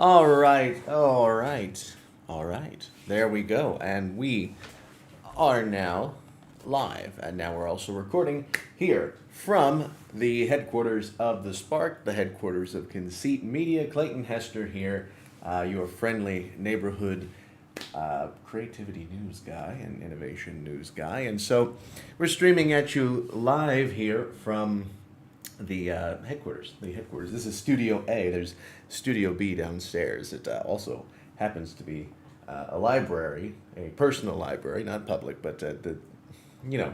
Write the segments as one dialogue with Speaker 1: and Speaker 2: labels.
Speaker 1: All right, all right, all right. There we go. And we are now live. And now we're also recording here from the headquarters of The Spark, the headquarters of Conceit Media. Clayton Hester here, your friendly neighborhood creativity news guy and innovation news guy. And so we're streaming at you live here from the headquarters. The headquarters. This is Studio A. There's Studio B downstairs. It also happens to be a library, a personal library, not public, but the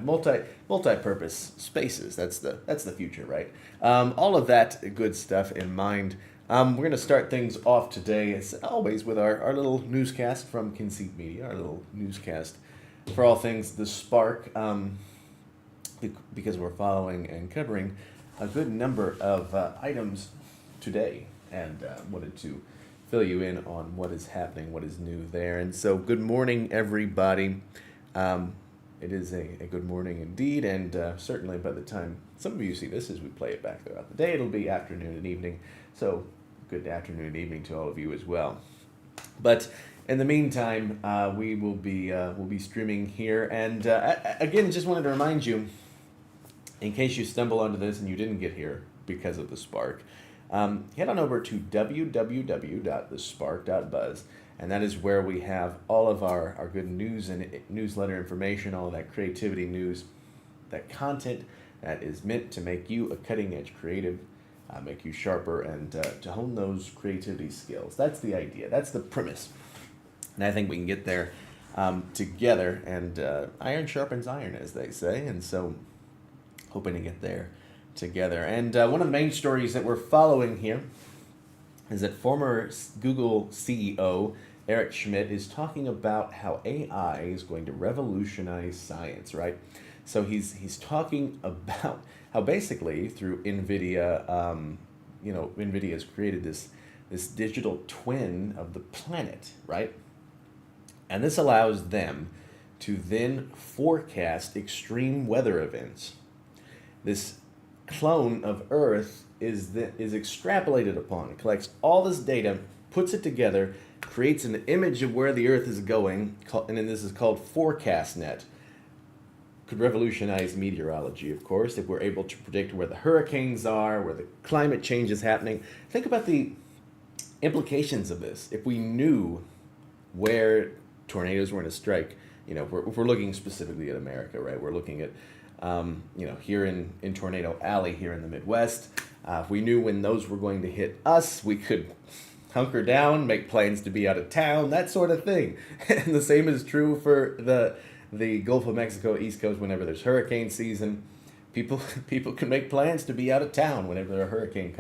Speaker 1: multi-purpose spaces. That's the future, right? All of that good stuff in mind. We're going to start things off today, as always, with our little newscast from Conceit Media, our little newscast for all things The Spark, because we're following and covering a good number of items today, and wanted to fill you in on what is happening, what is new there. And so, good morning, everybody. It is a good morning indeed, and certainly by the time some of you see this as we play it back throughout the day, it'll be afternoon and evening. So, good afternoon and evening to all of you as well. But in the meantime, we'll be streaming here, and again, just wanted to remind you, in case you stumble onto this and you didn't get here because of the Spark, head on over to www.thespark.buzz, and that is where we have all of our good news and newsletter information, all of that creativity news, that content that is meant to make you a cutting-edge creative, make you sharper, and to hone those creativity skills. That's the idea. That's the premise. And I think we can get there together, and iron sharpens iron, as they say, and so hoping to get there together. And one of the main stories that we're following here is that former Google CEO Eric Schmidt is talking about how AI is going to revolutionize science, right? So he's talking about how basically through NVIDIA, NVIDIA has created this digital twin of the planet, right? And this allows them to then forecast extreme weather events. This clone of Earth is extrapolated upon, collects all this data, puts it together, creates an image of where the Earth is going, and then this is called ForecastNet. Could revolutionize meteorology, of course, if we're able to predict where the hurricanes are, where the climate change is happening. Think about the implications of this. If we knew where tornadoes were going to strike, if we're looking specifically at America, right? We're looking at here in Tornado Alley here in the Midwest. If we knew when those were going to hit us, we could hunker down, make plans to be out of town, that sort of thing. And the same is true for the Gulf of Mexico, East Coast. Whenever there's hurricane season, people can make plans to be out of town whenever a hurricane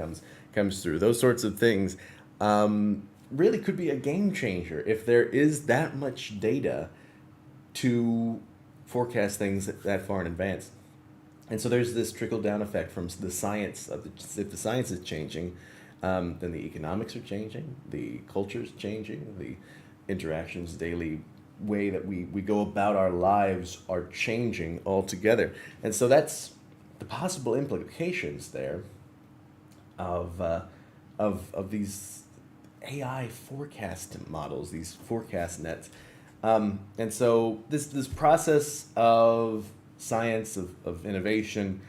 Speaker 1: comes through. Those sorts of things really could be a game changer if there is that much data to forecast things that far in advance. And so there's this trickle-down effect from the science if the science is changing, then the economics are changing, the culture's changing, the interactions, daily way that we go about our lives are changing altogether. And so that's the possible implications there of these AI forecast models, these forecast nets. And so this process of science, of innovation,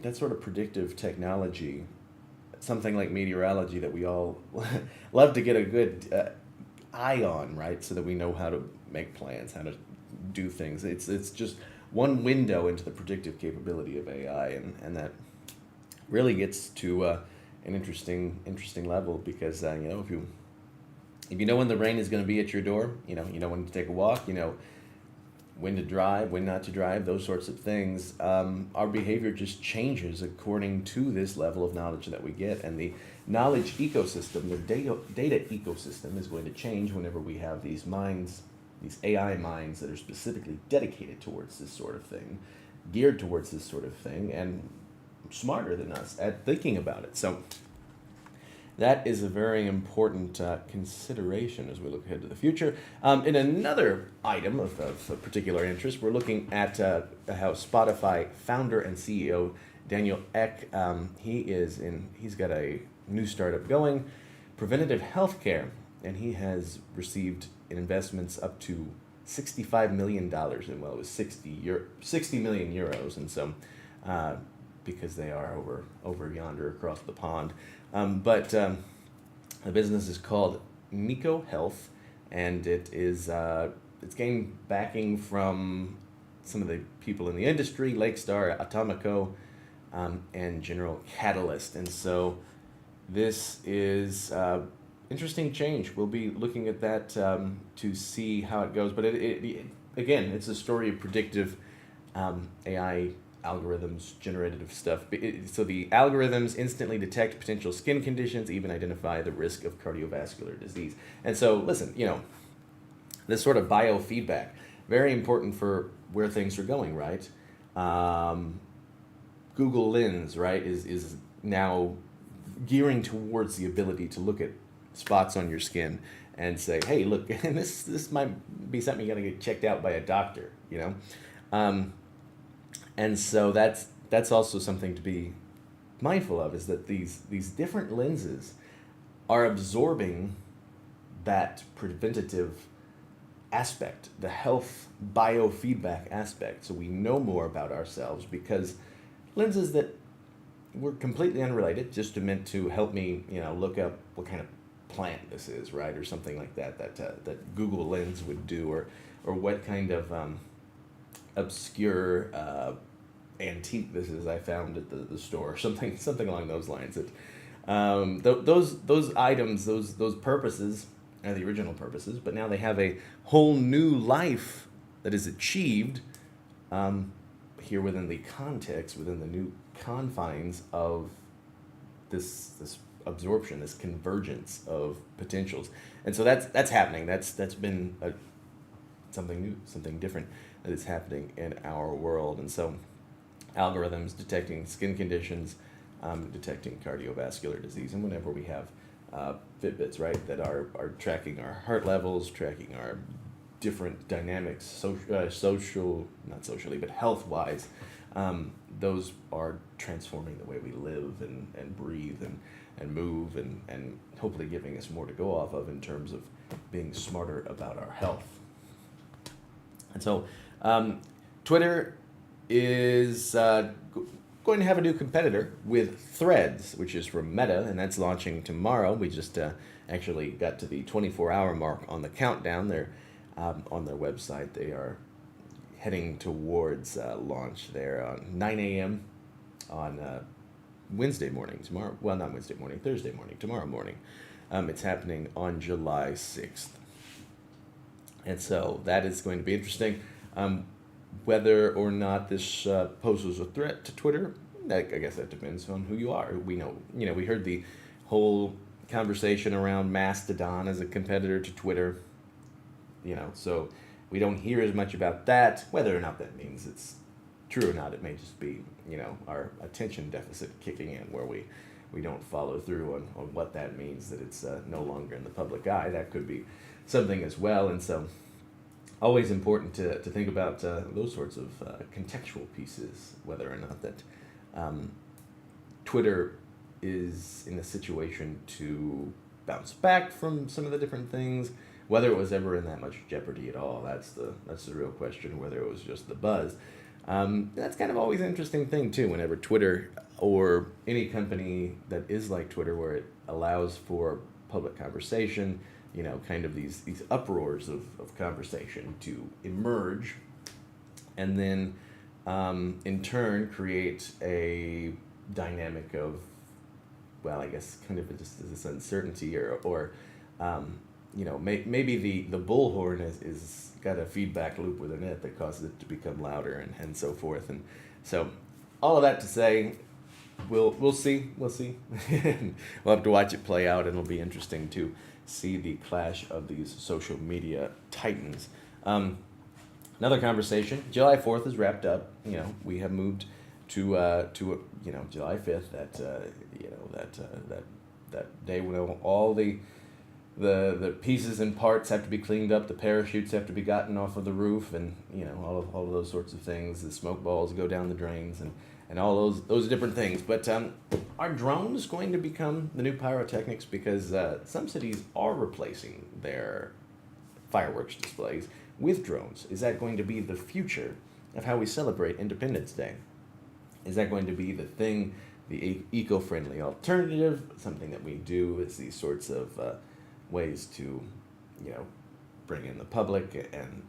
Speaker 1: that sort of predictive technology, something like meteorology that we all love to get a good eye on, right? So that we know how to make plans, how to do things. It's just one window into the predictive capability of AI, and that really gets to an interesting level, because if you know when the rain is going to be at your door, you know when to take a walk, when to drive, when not to drive, those sorts of things. Our behavior just changes according to this level of knowledge that we get, and the knowledge ecosystem, the data ecosystem, is going to change whenever we have these minds, these AI minds that are specifically dedicated towards this sort of thing, geared towards this sort of thing, and smarter than us at thinking about it. So that is a very important consideration as we look ahead to the future. In another item of particular interest, we're looking at how Spotify founder and CEO Daniel Ek, he's got a new startup going, preventative health care, and he has received investments up to $65 million, and well, it was 60 million euros, and so because they are over yonder across the pond. But the business is called Nico Health, and it's gained backing from some of the people in the industry, Lakestar, Atomico, and General Catalyst. And so this is interesting change. We'll be looking at that to see how it goes. But again, it's a story of predictive AI algorithms, generative stuff. So the algorithms instantly detect potential skin conditions, even identify the risk of cardiovascular disease. And so, listen, this sort of biofeedback, very important for where things are going, right? Google Lens, right, is now gearing towards the ability to look at spots on your skin and say, hey, look, this might be something you got to get checked out by a doctor, and so that's also something to be mindful of, is that these different lenses are absorbing that preventative aspect, the health biofeedback aspect. So we know more about ourselves because lenses that were completely unrelated, just meant to help me, look up what kind of plant this is, right, or something like that Google Lens would do, or what kind of obscure antique this is I found at the store, something along those lines. That those items, those purposes are the original purposes, but now they have a whole new life that is achieved here within the context, within the new confines of this absorption, this convergence of potentials. And so that's happening. That's been something new, something different that is happening in our world. And so algorithms detecting skin conditions, detecting cardiovascular disease, and whenever we have Fitbits, right, that are tracking our heart levels, tracking our different dynamics, social, not socially, but health-wise, those are transforming the way we live and breathe and move, and hopefully giving us more to go off of in terms of being smarter about our health. And so Twitter is going to have a new competitor with Threads, which is from Meta, and that's launching tomorrow. We just actually got to the 24-hour mark on the countdown. They're on their website. They are heading towards launch there on 9 a.m. on Wednesday morning, tomorrow. Well, not Wednesday morning, Thursday morning, tomorrow morning. It's happening on July 6th. And so that is going to be interesting. Whether or not this poses a threat to Twitter, I guess that depends on who you are. We know, we heard the whole conversation around Mastodon as a competitor to Twitter, so we don't hear as much about that. Whether or not that means it's true or not, it may just be, our attention deficit kicking in, where we don't follow through on what that means, that it's no longer in the public eye. That could be something as well. And so always important to think about those sorts of contextual pieces, whether or not that Twitter is in a situation to bounce back from some of the different things, whether it was ever in that much jeopardy at all. That's the real question, whether it was just the buzz. That's kind of always an interesting thing too, whenever Twitter or any company that is like Twitter, where it allows for public conversation, kind of these uproars of conversation to emerge, and then in turn create a dynamic of, well, I guess kind of just this uncertainty, or maybe the bullhorn is got a feedback loop within it that causes it to become louder, and so forth. And so all of that to say, we'll see. We'll have to watch it play out, and it'll be interesting to see the clash of these social media titans. Another conversation. July 4th is wrapped up. We have moved to July 5th. That day when all the pieces and parts have to be cleaned up. The parachutes have to be gotten off of the roof, and all of those sorts of things. The smoke balls go down the drains, and all those different things. But are drones going to become the new pyrotechnics? Because some cities are replacing their fireworks displays with drones. Is that going to be the future of how we celebrate Independence Day? Is that going to be the thing, the eco-friendly alternative, something that we do as these sorts of ways to, bring in the public and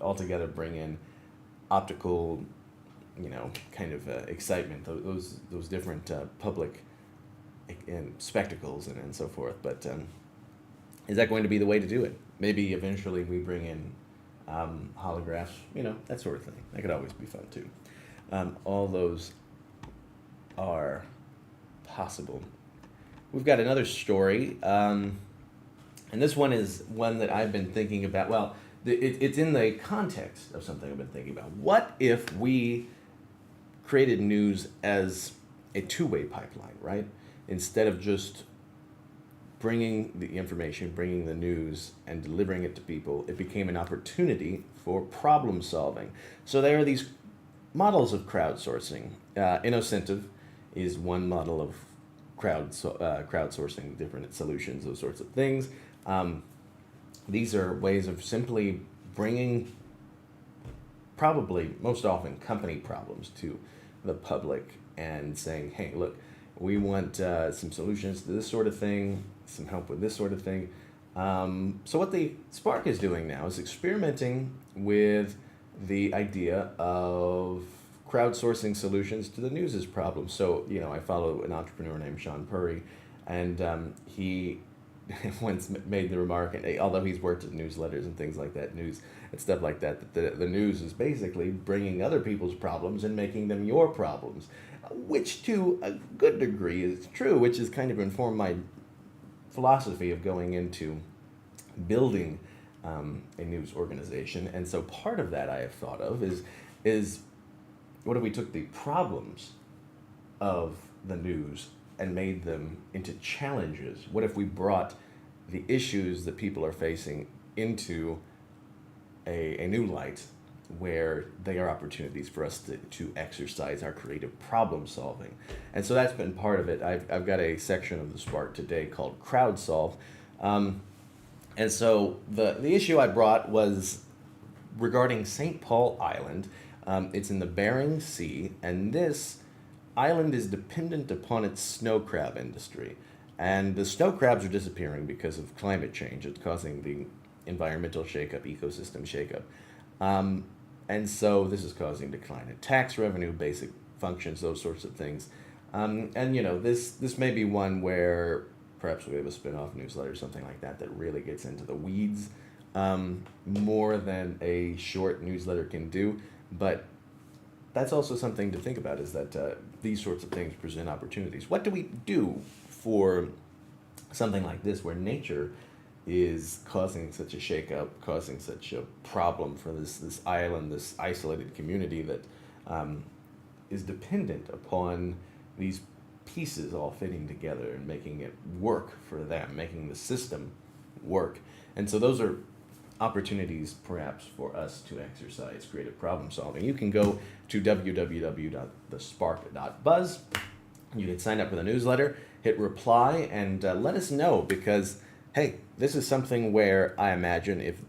Speaker 1: altogether bring in optical, kind of excitement, those different public and spectacles and so forth. But is that going to be the way to do it? Maybe eventually we bring in holographs, that sort of thing. That could always be fun too. All those are possible. We've got another story, and this one is one that I've been thinking about. Well, it's in the context of something I've been thinking about. What if we created news as a two-way pipeline, right? Instead of just bringing the information, bringing the news, and delivering it to people, it became an opportunity for problem solving. So there are these models of crowdsourcing. Innocentive is one model of crowdsourcing different solutions, those sorts of things. These are ways of simply bringing, probably most often, company problems to the public and saying, hey, look, we want some solutions to this sort of thing, some help with this sort of thing. So what the Spark is doing now is experimenting with the idea of crowdsourcing solutions to the news's problems. So, I follow an entrepreneur named Sean Purry, and he once made the remark, and although he's worked at newsletters and things like that, news and stuff like that, the news is basically bringing other people's problems and making them your problems, which to a good degree is true, which has kind of informed my philosophy of going into building a news organization. And so part of that I have thought of is what if we took the problems of the news and made them into challenges? What if we brought the issues that people are facing into a new light, where they are opportunities for us to exercise our creative problem solving? And so that's been part of it. I've got a section of the Spark today called Crowd Solve. And so the issue I brought was regarding St. Paul Island. It's in the Bering Sea, and this island is dependent upon its snow crab industry. And the snow crabs are disappearing because of climate change. It's causing the environmental shakeup, ecosystem shakeup. And so this is causing decline in tax revenue, basic functions, those sorts of things. And this may be one where perhaps we have a spin-off newsletter or something like that really gets into the weeds more than a short newsletter can do. But that's also something to think about, is that these sorts of things present opportunities. What do we do for something like this, where nature is causing such a shakeup, causing such a problem for this island, this isolated community that is dependent upon these pieces all fitting together and making it work for them, making the system work? And so those are opportunities perhaps for us to exercise creative problem solving. You can go to www.thespark.buzz. You can sign up for the newsletter, hit reply, and let us know, because, hey, this is something where I imagine if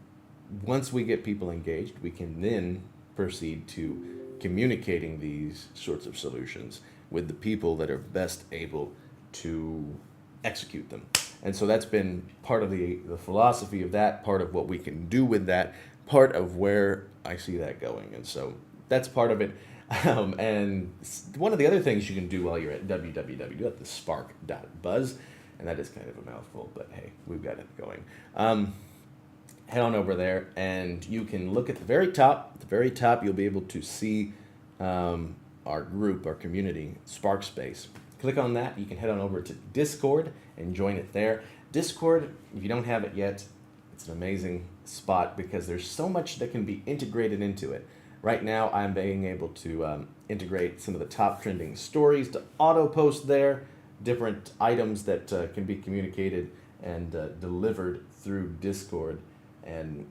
Speaker 1: once we get people engaged, we can then proceed to communicating these sorts of solutions with the people that are best able to execute them. And so that's been part of the philosophy of that, part of what we can do with that, part of where I see that going. And so that's part of it. And one of the other things you can do while you're at www.thespark.buzz, and that is kind of a mouthful, but hey, we've got it going. Head on over there, and you can look at the very top. At the very top, you'll be able to see our group, our community, Spark Space. Click on that. You can head on over to Discord and join it there. Discord, if you don't have it yet, it's an amazing spot because there's so much that can be integrated into it. Right now, I'm being able to integrate some of the top trending stories to auto-post there, different items that can be communicated and delivered through Discord and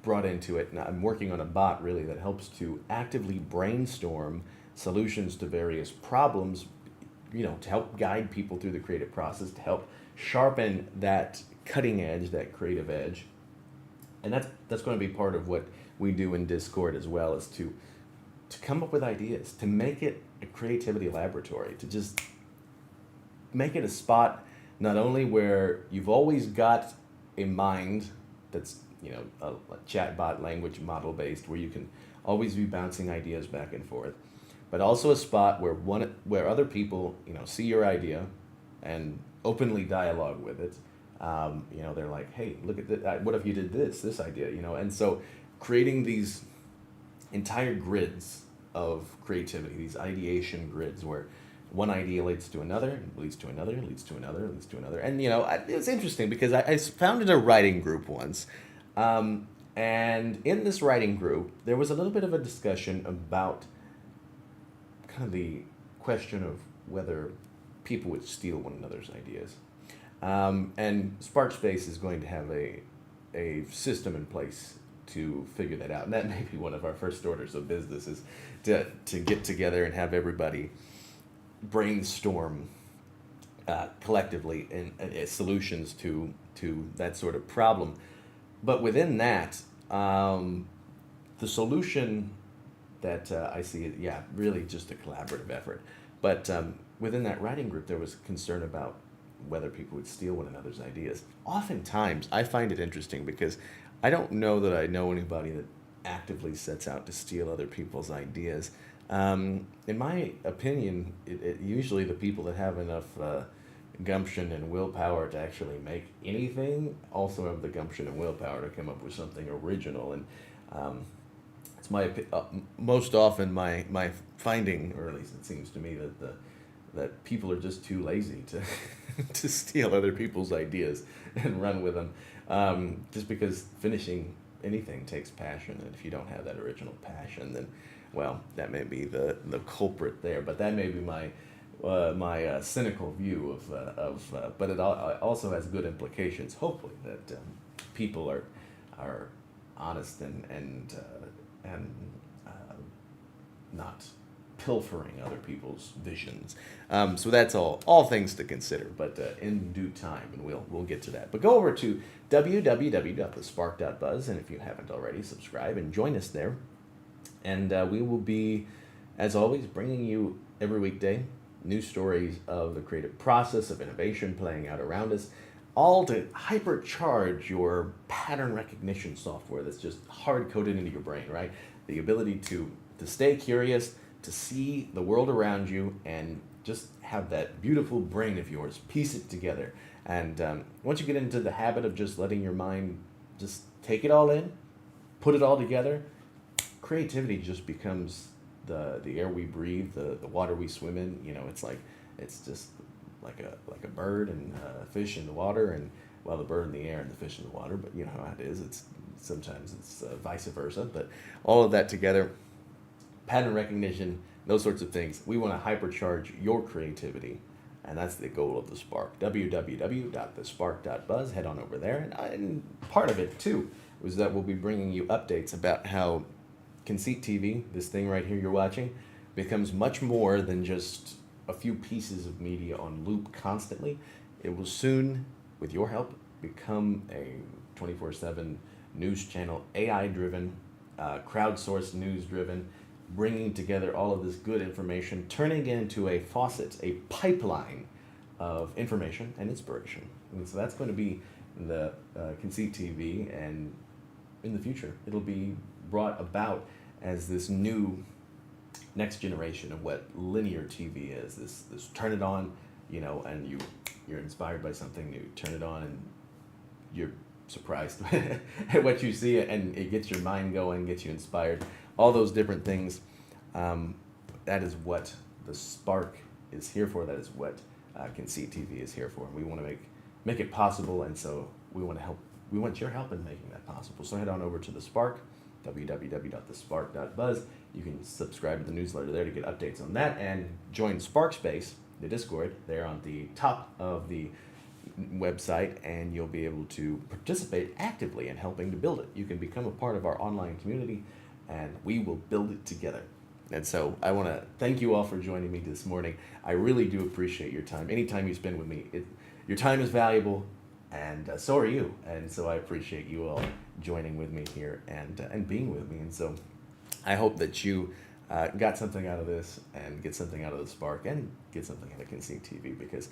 Speaker 1: brought into it. And I'm working on a bot, really, that helps to actively brainstorm solutions to various problems to help guide people through the creative process, to help sharpen that cutting edge, that creative edge. And that's going to be part of what we do in Discord as well, is to come up with ideas, to make it a creativity laboratory, to just make it a spot not only where you've always got a mind that's a chatbot language model based, where you can always be bouncing ideas back and forth, but also a spot where other people see your idea and openly dialogue with it. They're like, hey, look at this. What if you did this idea? And so creating these entire grids of creativity, these ideation grids where one idea leads to another, leads to another, leads to another, leads to another. And it's interesting because I founded a writing group once. And in this writing group, there was a little bit of a discussion about kind of the question of whether people would steal one another's ideas. And SparkSpace is going to have a system in place to figure that out. And that may be one of our first orders of business, is to get together and have everybody brainstorm collectively and solutions to that sort of problem. But within that, the solution that I see, really just a collaborative effort. But within that writing group, there was concern about whether people would steal one another's ideas. Oftentimes, I find it interesting because I don't know that I know anybody that actively sets out to steal other people's ideas. In my opinion, usually the people that have enough gumption and willpower to actually make anything also have the gumption and willpower to come up with something original. And it's most often my finding, or at least it seems to me, that people are just too lazy to to steal other people's ideas and run with them. Just because finishing anything takes passion, and if you don't have that original passion, then that may be the culprit there. But that may be my cynical view of but it also has good implications. Hopefully that people are honest and not pilfering other people's visions. So that's all things to consider, but in due time, and we'll get to that. But go over to www.thespark.buzz, and if you haven't already, subscribe and join us there. And we will be, as always, bringing you every weekday new stories of the creative process of innovation playing out around us, all to hypercharge your pattern recognition software that's just hard-coded into your brain, right? The ability to stay curious, to see the world around you, and just have that beautiful brain of yours piece it together. And once you get into the habit of just letting your mind just take it all in, put it all together, creativity just becomes the air we breathe, the water we swim in. It's just like a bird and a fish in the water, and the bird in the air and the fish in the water. But you know how it is. Sometimes it's vice versa. But all of that together, pattern recognition, those sorts of things. We want to hypercharge your creativity, and that's the goal of the Spark. www.thespark.buzz. Head on over there, and part of it too was that we'll be bringing you updates about how Conceit TV, this thing right here you're watching, becomes much more than just a few pieces of media on loop constantly. It will soon, with your help, become a 24/7 news channel, AI-driven, crowdsourced news-driven, bringing together all of this good information, turning it into a faucet, a pipeline of information and inspiration. And so that's going to be the Conceit TV, and in the future, it'll be brought about as this new next generation of what linear TV is. This turn it on, and you're inspired by something new. Turn it on and you're surprised at what you see, and it gets your mind going, gets you inspired. All those different things. That is what the Spark is here for. That is what Conceit TV is here for. And we want to make it possible, and so we want to help. We want your help in making that possible. So head on over to the Spark, www.thespark.buzz. You can subscribe to the newsletter there to get updates on that, and join SparkSpace, the Discord, there on the top of the website, and you'll be able to participate actively in helping to build it. You can become a part of our online community, and we will build it together. And so I want to thank you all for joining me this morning. I really do appreciate your time. Anytime you spend with me, your time is valuable, and so are you. And so I appreciate you all joining with me here and being with me. And so I hope that you got something out of this and get something out of the Spark and get something out of Conceit TV, because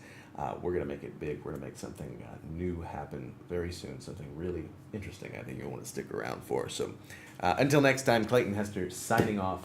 Speaker 1: we're going to make it big. We're going to make something new happen very soon, something really interesting I think you'll want to stick around for. So until next time, Clayton Hester signing off